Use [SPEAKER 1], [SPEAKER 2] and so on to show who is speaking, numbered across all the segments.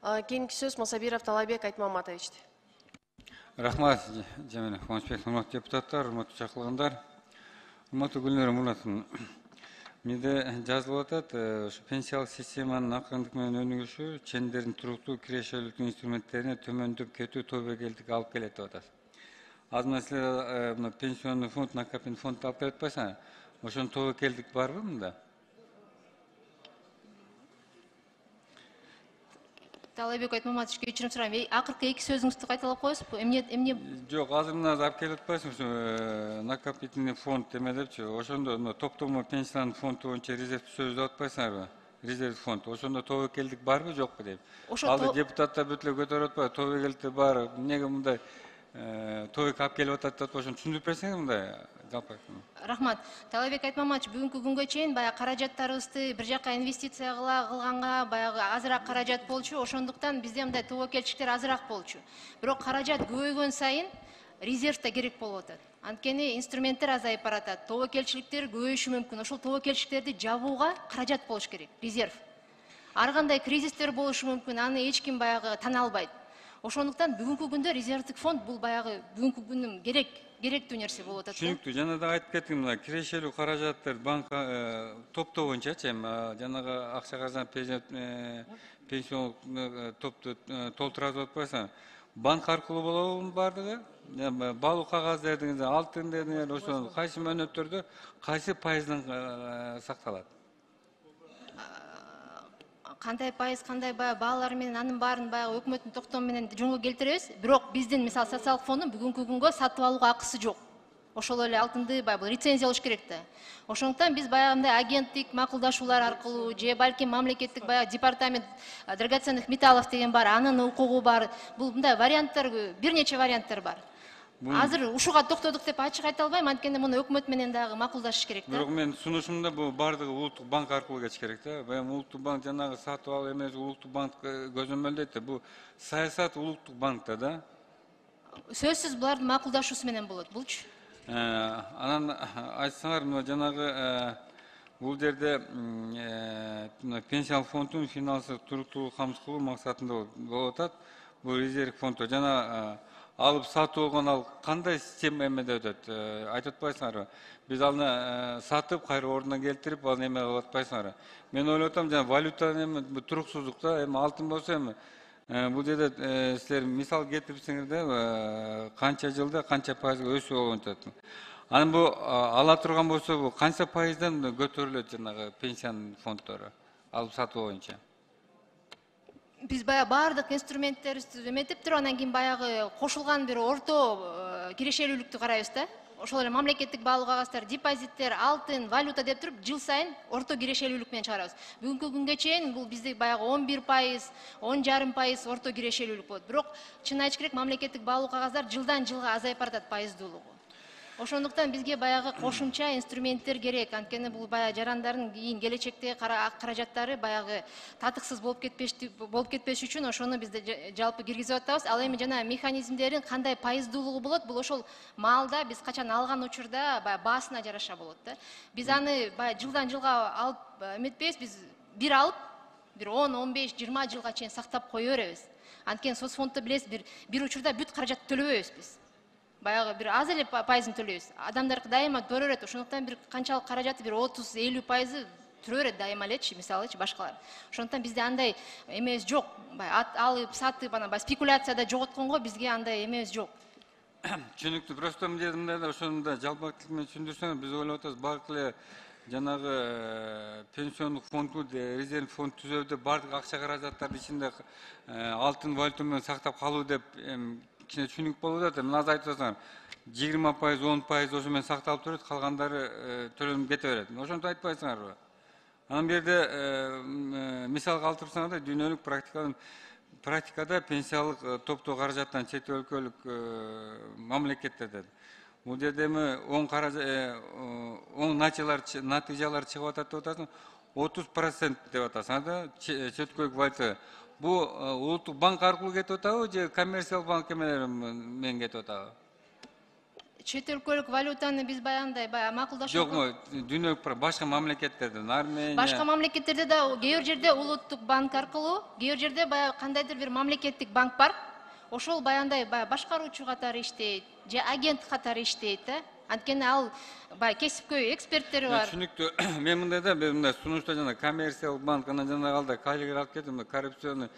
[SPEAKER 1] Кийинки сөз Мусабиров Талайбек Айтмаматовичте.
[SPEAKER 2] Рахмат, Жамиля Қуанышбек, урматтуу депутаттар, урматтуу чакырылгандар. Урматтуу Гүлнара Муратовна, менде жазылып атат, ушу пенсиялык системанын акырындык менен өнүгүшү чендердин туруктуу кирешеликтүү инструменттерине төмөндөп кетүү тобокелдикке алып келет деп атат. Az mesela pensiyon fond, nakapin fond alып келет атпайсыңар? Ошону тобокелдик барбы мында?
[SPEAKER 3] Талайбек Айтмаматович, кечирим сурайм. Акыркы эки сөзүңүздү кайталап коесузбу? Эмне?
[SPEAKER 2] Жок, азыр мына алып келип атпайсыңбы ушу накопительный фонд эме депчи. Ошондо топтомо пенсиялык фонд боюнча резерв сөз деп атпайсыңарбы? Резерв фонд. Ошондо тобокелдик барбы, жокпу деп. Алды депутаттар бүт эле көтөрүп атпайбы? Тобокелдик бар. Эмнеге мындай тобок алып келип атат деп ошону түшүндүрүп берсеңиз мындай жалпы.
[SPEAKER 3] Рахмат. Талайбек Айтмаматович, бүгүнкү күнгө чейин баягы каражаттарыбызды бир жака инвестиция кылганга баягы азыраак каражат болчу. Ошондуктан бизде мындай тобокелчиктер азыраак болчу. Бирок каражат көбөйгөн сайын резерв да керек болуп атат. Анткени инструменттер азайып баратат. Тобокелчиликтер көбөйүшү мүмкүн. Ошол тобокелчиликтерди жабууга каражат болуш керек, резерв. Ар кандай кризистер болушу мүмкүн, аны эч ким баягы тана албайт. Ошондуктан бүгүнкү күндө резервдик фонд бул баягы бүгүнкү күндүн керектүү нерсе болуп атат.
[SPEAKER 2] Түшүнүктүү. Жана да айтып кеттим, мына кирешелүү каражаттар банк топтоо боюнчачы жанагы акча каражат пенсион топту толтурат деп атпайсыңар? Банк аркылуу болобу баардыгы? Баалуу кагаздарыңыз, алтын дедиңер, ошо кайсы мөөнөттөрдө кайсы пайыздан сакталат?
[SPEAKER 3] Кандай пайыз, кандай баалар менен анын баарын баягы өкмөттүн токтому менен жөнгө келтиребиз. Бирок биздин мисалы социалдык фонддун бүгүнкү күнгө сатып алууга акысы жок. Ошол эле алтынды бул лицензия болуш керек да. Ошондуктан биз баягындай агенттик макулдашуулар аркылуу же балким мамлекеттик баягы департамент драгоценных металлов деген бар, анын укугу бар. Бул мындай варианттар, бир нече варианттар бар. Азыр ушуга токтодук деп ачык айта албайм, анткени муну өкмөт менен дагы макулдашыш керек да.
[SPEAKER 2] Бирок мен сунушумда бул бардыгы улуттук банк аркылуу кетиш керек да. Баягы улуттук банк жанагы сатып алуу эмес, улуттук банк көзөмөлдөйт да. Бул саясат улуттук банкта да.
[SPEAKER 3] Сөзсүз булардын макулдашуусу менен болот булчу.
[SPEAKER 2] Анан айтсаңар, мына жанагы бул жерде пенсиялык фонддун финансылык туруктуулугун камсыз кылуу максатында болуп атат. Бул резерв фонддо жана алып сатып болгон ал кандай система эмеде өтөт? Айтып атпайсыңарбы? Биз аны сатып, кайра ордуна келтирип, аны эме кылып атпайсыңарбы? Мен ойлоп атам, жана валютанын эми туруксуздукта, эми алтын болсо эми бул жерде силер мисал келтирсеңер да канча жылда канча пайызга өсүү болуп атат. Анан бул ала турган болсо бул канча пайыздан көтөрүлөт жанагы пенсиянын фонддору алып сатуу боюнча?
[SPEAKER 3] Биз баягы баардык инструменттерибизди эметип туруп, анан кийин баягы кошулган бир орто кирешелүүлүктү карайбыз да. Ошол эле мамлекеттик баалуу кагаздар, депозиттер, алтын, валюта деп туруп, жыл сайын орто кирешелүүлүк менен чыгарабыз. Бүгүнкү күнгө чейин бул бизде баягы 11%, 10,5% орто кирешелүүлүк болот. Бирок чын айтыш керек, мамлекеттик баалуу кагаздар жылдан жылга азайып баратат пайыздуулугу. Ошондуктан бизге баягы кошумча инструменттер керек. Анткени бул баягы жарандардын кийин келечекте каражаттары баягы татыксыз болуп кетпеш үчүн ошону биз жалпы киргизип атабыз. Ал эми жана механизмдерин кандай пайыздуулугу болот, бул ошол маалда биз качан алган учурда баягы баасына жараша болот да. Биз аны баягы жылдан жылга алып эметпейбиз, биз бир алып, бир 10, 15, 20 жылга чейин сактап кое беребиз. Анткени соцфонддо билесиз, бир учурда бүт каражатты төлөбөйбүз биз. Баягы бир аз эле пайызын төлөйбүз. Адамдар дайыма көрө берет. Ошондуктан бир канчалык каражаты бир 30-50% түрө берет дайыма элечи, мисалычы башкалар. Ошондуктан бизде андай эмебиз жок. Баягы алып сатып анан спекуляцияда жоготконго бизге андай эмебиз жок.
[SPEAKER 2] Түшүнүктүү. Просто мындай ошону да жалпак тил менен түшүндүрсөңүз, биз ойлоп атабыз, бардык эле жанагы пенсиондук фонду, резерв фонд түзөдө бардык акча каражаттардын ичинде алтын, валюта менен сактап калуу деп кичине түшүнүк болуп атат. Мына азыр айтып атсаңар, 20%, 10% ошо менен сакталып турат, калгандары төлөнүп кете берет. Ошентип айтпайсыңарбы? Анан бул жерде мисал калтырсаңар да, дүйнөлүк практикада пенсиялык топтоо каражаттан чет өлкөлүк мамлекеттерде бул жерде эми оң натыйжалар чыгып атат деп атасың, 30% деп атасың да, чет өлкөлүк валюта. Бул улуттук банк аркылуу кетип атабы же коммерциялык банк эмелер менен кетип атабы?
[SPEAKER 3] чет өлкөлүк валютаны биз баягындай макулдашып
[SPEAKER 2] Жокму, дүйнөлүк башка мамлекеттерден, Армения.
[SPEAKER 3] башка мамлекеттерде да кээ бир жерде улуттук банк аркылуу, кээ бир жерде баягы кандайдыр бир мамлекеттик банк бар. Ошол баягындай башкаруучу катары иштейт, же агент катары иштейт да. Анткени ал кесипкөй эксперттери бар.
[SPEAKER 2] Түшүнүктүү. Мен мындай да, мен мындай сунушта жана коммерциялык банк анан жана алда кайлыгыр алып кетим, коррупционный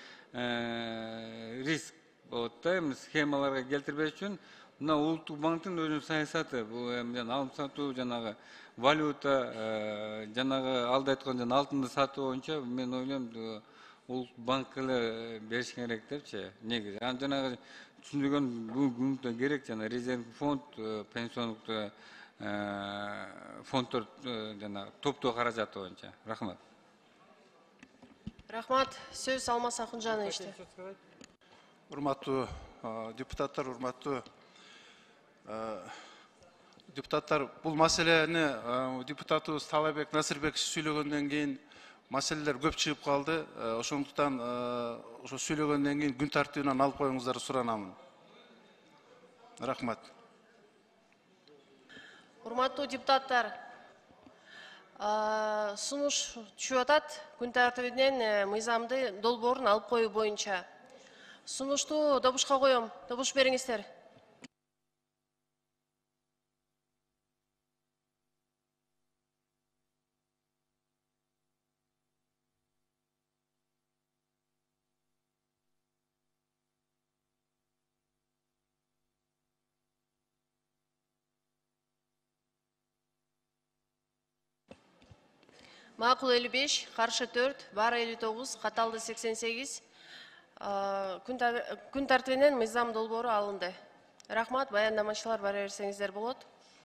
[SPEAKER 2] риск болот да, эми схемаларга келтирбеш үчүн мына улуттук банктын өзүнүн саясаты, бул эми алым сатуу, жанагы валюта, жанагы алда айткан жана алтынды сатуу боюнча мен ойлойм улуттук банкка эле бериш керек депчи, негизи. Анан жанагы түшүндүргөн бүгүнкү күндө керек жана резерв фонд, пенсиондук фонддор жана топтоо каражаты боюнча. Рахмат.
[SPEAKER 1] Рахмат. Сөз Алмаз Акунжановичте.
[SPEAKER 4] Урматтуу депутаттар, урматтуу депутаттар, бул маселени депутатыбыз Талайбек Насырбек сүйлөгөндөн кийин маселелер көп чыгып калды. Ошондуктан ошо сүйлөгөндөн кийин күн тартибинен алып коюңуздарды суранамын. Рахмат.
[SPEAKER 1] Урматтуу депутаттар, сунуш түшүп атат күн тартибинен мыйзамды долбоорун алып коюу боюнча. Сунушту добушка коем. Добуш бериңиздер. Макул 55, каршы 4, бар 59, каталды 88. Күн тартибинен мыйзам долбоору алынды. Рахмат, баяндамачылар бара берсеңиздер болот.